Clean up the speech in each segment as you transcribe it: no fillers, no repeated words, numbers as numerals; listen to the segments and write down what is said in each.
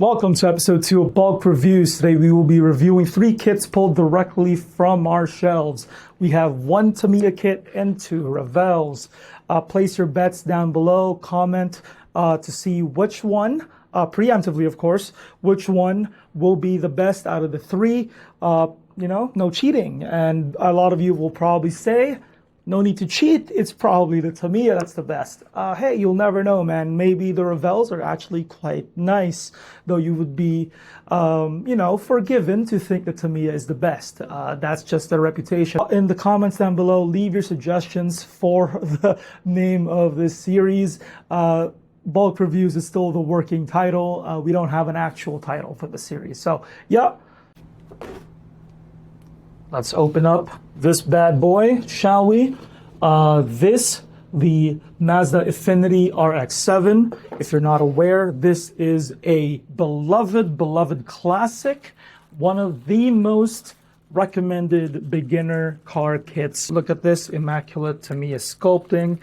Welcome to episode 2 of Bulk Reviews. Today we will be reviewing 3 kits pulled directly from our shelves. We have 1 Tamiya kit and 2 Revells. Place your bets down below, comment to see which one, preemptively of course, which one will be the best out of the 3. No cheating. And a lot of you will probably say, no need to cheat, it's probably the Tamiya that's the best. Hey, you'll never know, man. Maybe the Revells are actually quite nice, though you would be, forgiven to think the Tamiya is the best. That's just their reputation. In the comments down below, leave your suggestions for the name of this series. Bulk Reviews is still the working title. We don't have an actual title for the series. So, yeah. Let's open up this bad boy, shall we? The Mazda Infini RX-7. If you're not aware, this is a beloved classic. One of the most recommended beginner car kits. Look at this immaculate Tamiya sculpting.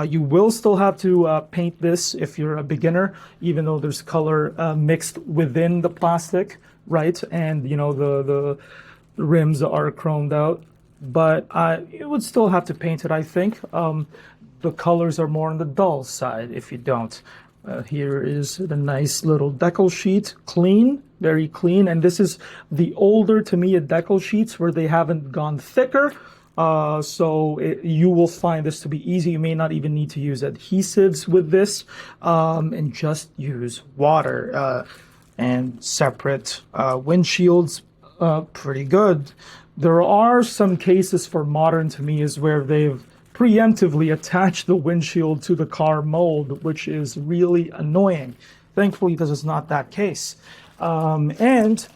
You will still have to paint this if you're a beginner, even though there's color mixed within the plastic, right? And, the rims are chromed out, but you would still have to paint it, I think. The colors are more on the dull side if you don't. Here is the nice little decal sheet, clean, very clean, and this is the older Tamiya decal sheets where they haven't gone thicker, you will find this to be easy. You may not even need to use adhesives with this, and just use water and separate windshields. Pretty good. There are some cases for modern Tamiyas where they've preemptively attached the windshield to the car mold, which is really annoying. Thankfully, this is not that case. And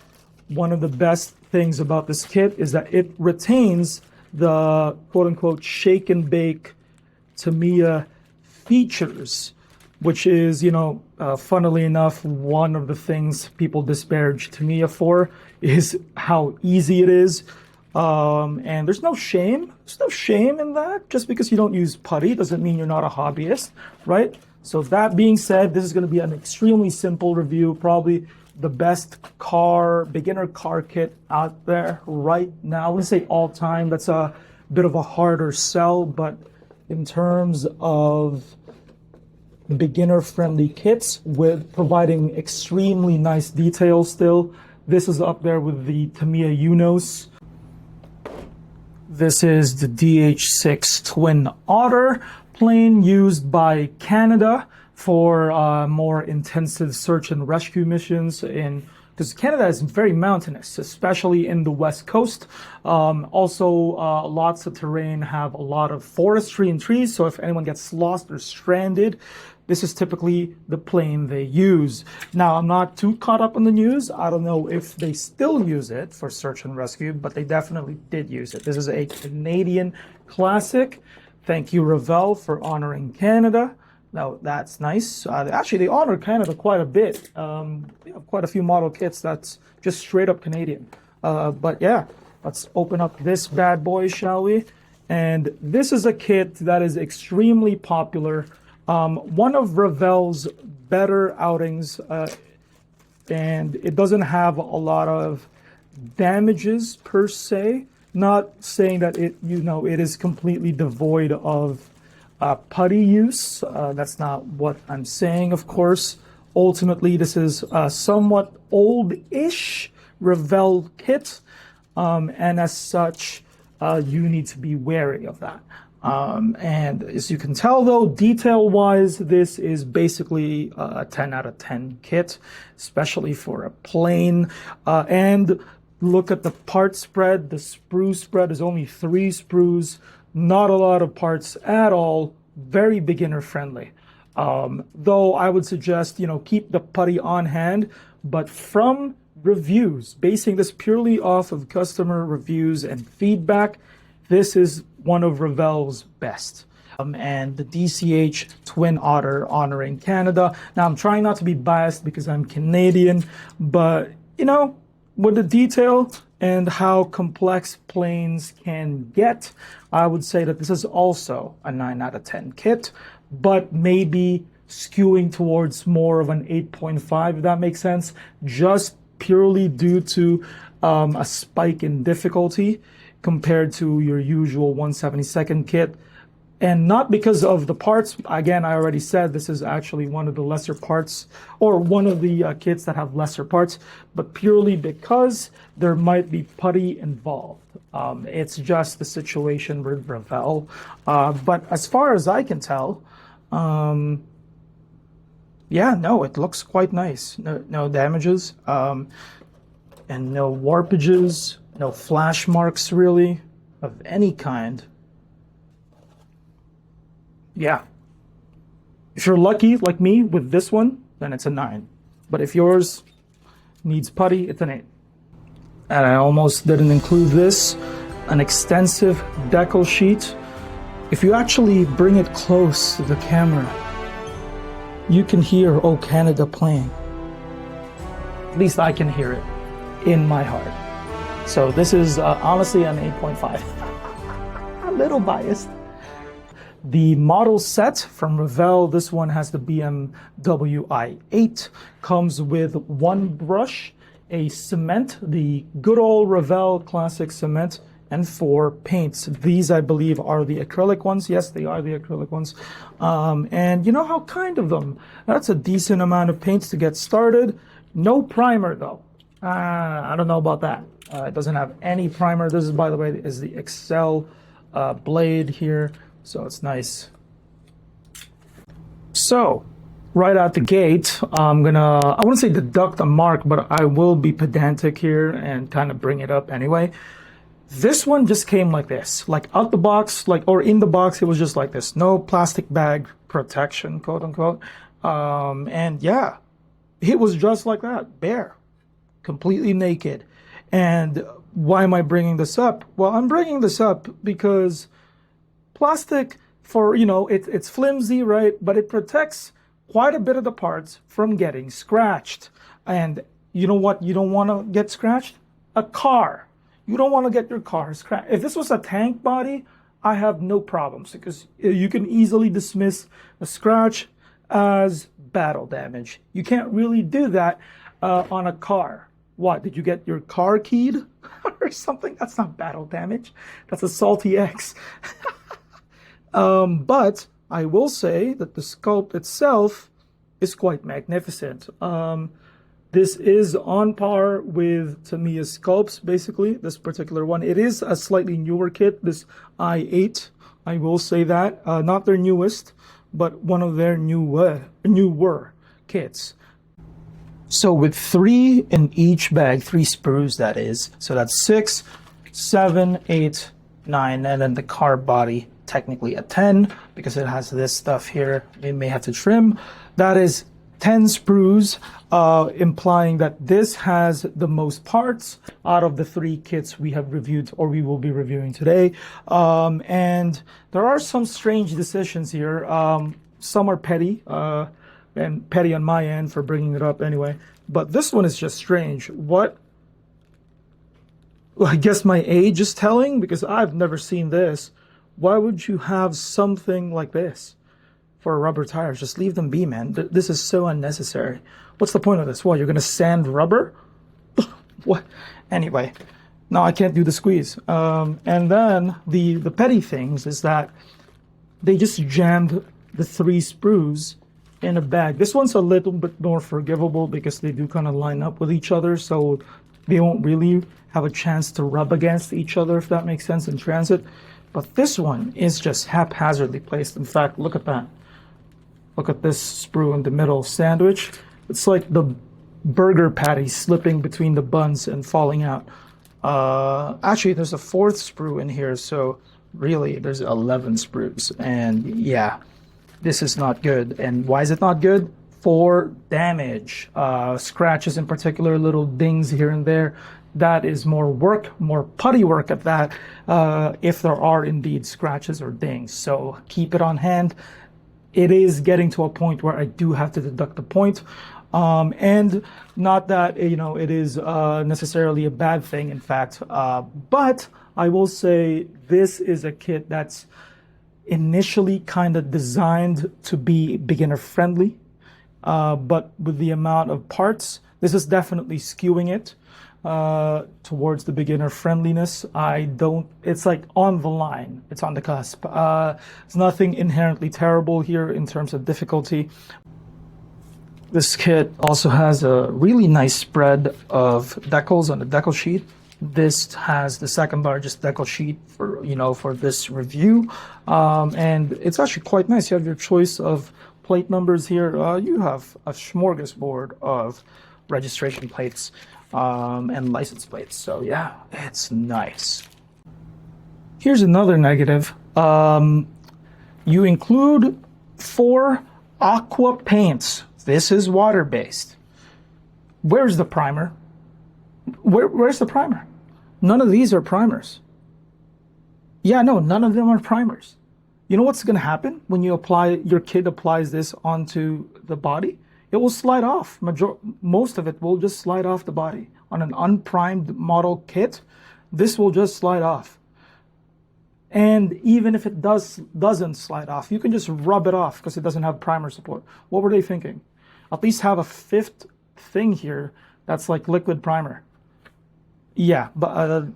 one of the best things about this kit is that it retains the quote-unquote shake and bake Tamiya features, which is, funnily enough, one of the things people disparage Tamiya for is how easy it is. And there's no shame. There's no shame in that. Just because you don't use putty doesn't mean you're not a hobbyist, right? So that being said, this is going to be an extremely simple review, probably the best beginner car kit out there right now. I wouldn't say all time. That's a bit of a harder sell, but in terms of beginner-friendly kits with providing extremely nice details still, this is up there with the Tamiya Unos. This is the DH6 Twin Otter, plane used by Canada for more intensive search and rescue missions because Canada is very mountainous, especially in the West Coast. Also, lots of terrain have a lot of forestry and trees, so if anyone gets lost or stranded, this is typically the plane they use. Now, I'm not too caught up on the news. I don't know if they still use it for search and rescue, but they definitely did use it. This is a Canadian classic. Thank you, Revell, for honoring Canada. Now, that's nice. Actually, they honor Canada quite a bit. We have quite a few model kits that's just straight up Canadian. But yeah, let's open up this bad boy, shall we? And this is a kit that is extremely popular. One of Revell's better outings, and it doesn't have a lot of damages per se. Not saying that it is completely devoid of putty use. That's not what I'm saying, of course. Ultimately, this is a somewhat old-ish Revell kit, and as such, you need to be wary of that. And as you can tell, though, detail-wise, this is basically a 10 out of 10 kit, especially for a plane. And look at the part spread. The sprue spread is only 3 sprues. Not a lot of parts at all. Very beginner-friendly. Though I would suggest, keep the putty on hand. But from reviews, basing this purely off of customer reviews and feedback, this is one of Revell's best. And the DCH Twin Otter honoring Canada. Now, I'm trying not to be biased because I'm Canadian, but, with the detail and how complex planes can get, I would say that this is also a 9 out of 10 kit, but maybe skewing towards more of an 8.5, if that makes sense, just purely due to a spike in difficulty compared to your usual 1/72nd kit. And not because of the parts. Again, I already said this is actually one of the lesser parts, or one of the kits that have lesser parts, but purely because there might be putty involved. It's just the situation with Revell. But as far as I can tell, yeah, no, it looks quite nice. No damages, and no warpages, no flash marks really of any kind. Yeah. If you're lucky, like me, with this one, then it's a 9. But if yours needs putty, it's an 8. And I almost didn't include this, an extensive decal sheet. If you actually bring it close to the camera, you can hear "Oh Canada" playing. At least I can hear it in my heart. So this is honestly an 8.5. A little biased. The model set from Revell, this one has the BMW i8, comes with one brush, a cement, the good old Revell classic cement, and 4 paints. These, I believe, are the acrylic ones. Yes, they are the acrylic ones. And you know how kind of them. That's a decent amount of paints to get started. No primer, though. I don't know about that. It doesn't have any primer. This is, by the way, is the Excel blade here. So it's nice. So, right out the gate, I wouldn't say deduct a mark, but I will be pedantic here and kind of bring it up anyway. This one just came like this, like out the box, or in the box, it was just like this. No plastic bag protection, quote unquote. And yeah, it was just like that, bare, completely naked. And why am I bringing this up? Well, I'm bringing this up because plastic, for, it's flimsy, right? But it protects quite a bit of the parts from getting scratched. And you know what you don't want to get scratched? A car. You don't want to get your car scratched. If this was a tank body, I have no problems, because you can easily dismiss a scratch as battle damage. You can't really do that on a car. What, did you get your car keyed or something? That's not battle damage. That's a salty X. But I will say that the sculpt itself is quite magnificent. This is on par with Tamiya sculpts, basically, this particular one. It is a slightly newer kit, this i8, I will say that. Not their newest, but one of their newer kits. So with 3 in each bag, 3 sprues that is, so that's 6, 7, 8, 9, and then the car body, technically a 10, because it has this stuff here, it may have to trim. That is 10 sprues, implying that this has the most parts out of the 3 kits we have reviewed, or we will be reviewing today. And there are some strange decisions here. Some are petty, and petty on my end for bringing it up anyway. But this one is just strange. What? Well, I guess my age is telling, because I've never seen this. Why would you have something like this for rubber tires? Just leave them be, man. This is so unnecessary. What's the point of this? What, you're going to sand rubber? What? Anyway, no, I can't do the squeeze. And then the petty things is that they just jammed the 3 sprues in a bag. This one's a little bit more forgivable because they do kind of line up with each other, so they won't really have a chance to rub against each other, if that makes sense, in transit. But this one is just haphazardly placed. In fact, look at that. Look at this sprue in the middle sandwich. It's like the burger patty slipping between the buns and falling out. Actually, there's a 4th sprue in here, so really there's 11 sprues. And yeah, this is not good. And why is it not good? For damage. Scratches in particular, little dings here and there. That is more work, more putty work at that, if there are indeed scratches or dings. So keep it on hand. It is getting to a point where I do have to deduct the point. And not that, it is necessarily a bad thing, in fact. But I will say this is a kit that's initially kind of designed to be beginner friendly, but with the amount of parts, this is definitely skewing it towards the beginner friendliness. It's like on the line, it's on the cusp. It's nothing inherently terrible here in terms of difficulty. This kit also has a really nice spread of decals on the decal sheet. This has the second largest decal sheet for this review, and it's actually quite nice. You have your choice of plate numbers here. You have a smorgasbord of registration plates and license plates. So yeah, it's nice. Here's another negative. You include 4 aqua paints. This is water-based. Where's the primer? Where's the primer? None of these are primers. Yeah, no, none of them are primers. You know what's going to happen when your kid applies this onto the body? It will slide off. Most of it will just slide off the body. On an unprimed model kit, this will just slide off. And even if it doesn't slide off, you can just rub it off because it doesn't have primer support. What were they thinking? At least have a 5th thing here that's like liquid primer. Yeah, but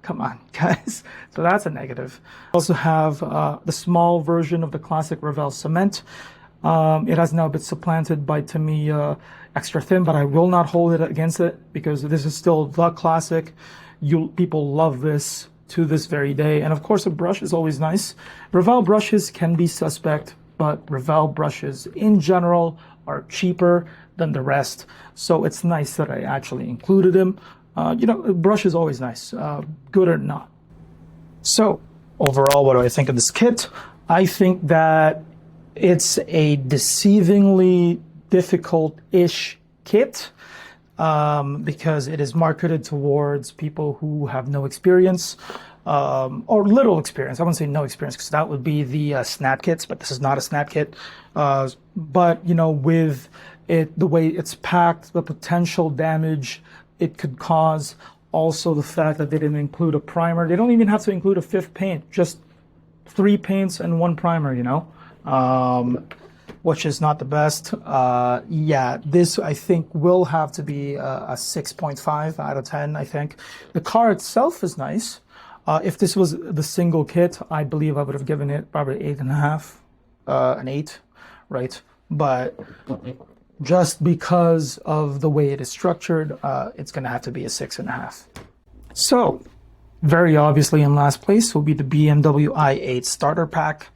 come on, guys. So that's a negative. Also have the small version of the classic Revell cement. It has now been supplanted by Tamiya extra thin, but I will not hold it against it because this is still the classic. People love this to this very day. And of course, a brush is always nice. Revell brushes can be suspect, but Revell brushes in general are cheaper than the rest. So it's nice that I actually included them. A brush is always nice, good or not. So overall, what do I think of this kit? I think that it's a deceivingly difficult-ish kit because it is marketed towards people who have no experience or little experience. I wouldn't say no experience because that would be the snap kits, but this is not a snap kit. But with it, the way it's packed, the potential damage it could cause, also the fact that they didn't include a primer. They don't even have to include a 5th paint, just 3 paints and 1 primer, which is not the best. Yeah, this I think will have to be a 6.5 out of 10, I think. The car itself is nice. If this was the single kit, I believe I would have given it probably 8.5, an 8, right? But just because of the way it is structured, it's going to have to be a 6.5. So, very obviously in last place will be the BMW i8 starter pack.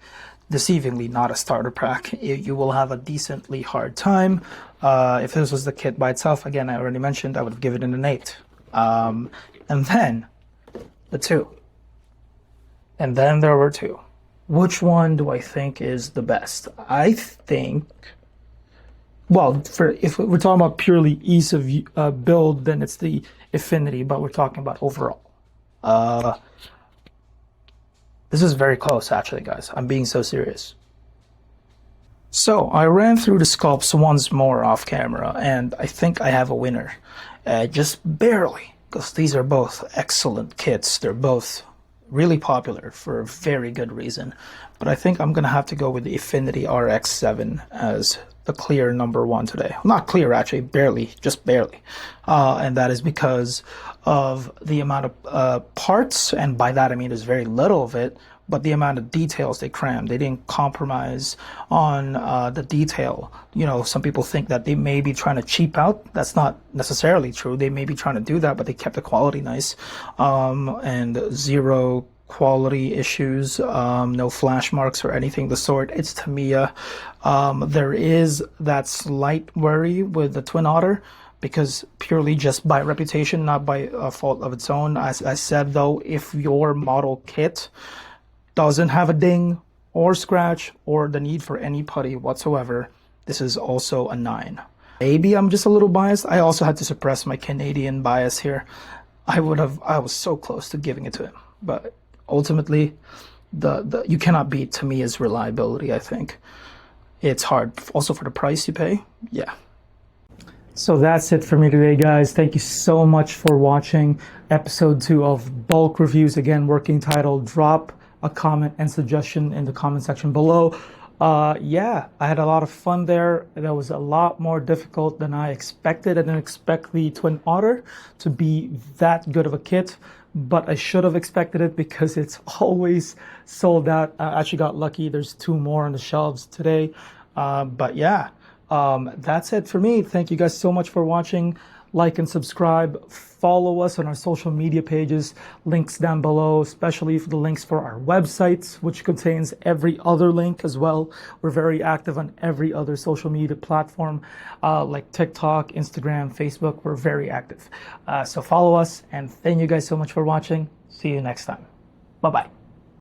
Deceivingly not a starter pack. You will have a decently hard time. If this was the kit by itself, again, I already mentioned, I would have given it an 8. And then the 2. And then there were 2. Which one do I think is the best? I think, well, if we're talking about purely ease of build, then it's the Infini, but we're talking about overall. This is very close, actually, guys. I'm being so serious. So I ran through the sculpts once more off camera, and I think I have a winner. Just barely, because these are both excellent kits. They're both really popular for a very good reason. But I think I'm going to have to go with the Infini RX-7 as the clear number 1 today. Not clear, actually, barely, just barely. And that is because of the amount of parts, and by that I mean there's very little of it, but the amount of details they crammed. They didn't compromise on the detail. Some people think that they may be trying to cheap out. That's not necessarily true. They may be trying to do that, but they kept the quality nice, and zero quality issues, no flash marks or anything of the sort. It's Tamiya. There is that slight worry with the Twin Otter, because purely just by reputation, not by a fault of its own. As I said, though, if your model kit doesn't have a ding or scratch or the need for any putty whatsoever, this is also a 9. Maybe I'm just a little biased. I also had to suppress my Canadian bias here. I was so close to giving it to him, but ultimately, you cannot beat Tamiya's reliability, I think. It's hard. Also for the price you pay, yeah. So that's it for me today, guys. Thank you so much for watching episode 2 of Bulk Reviews. Again, working title, Drop a comment and suggestion in the comment section below. Yeah, I had a lot of fun there. That was a lot more difficult than I expected. I didn't expect the Twin Otter to be that good of a kit, but I should have expected it because it's always sold out. I actually got lucky. There's 2 more on the shelves today. But yeah, that's it for me. Thank you guys so much for watching. Like and subscribe. Follow us on our social media pages. Links down below, especially for the links for our websites, which contains every other link as well. We're very active on every other social media platform, like TikTok, Instagram, Facebook. We're very active. So follow us, and thank you guys so much for watching. See you next time. Bye-bye.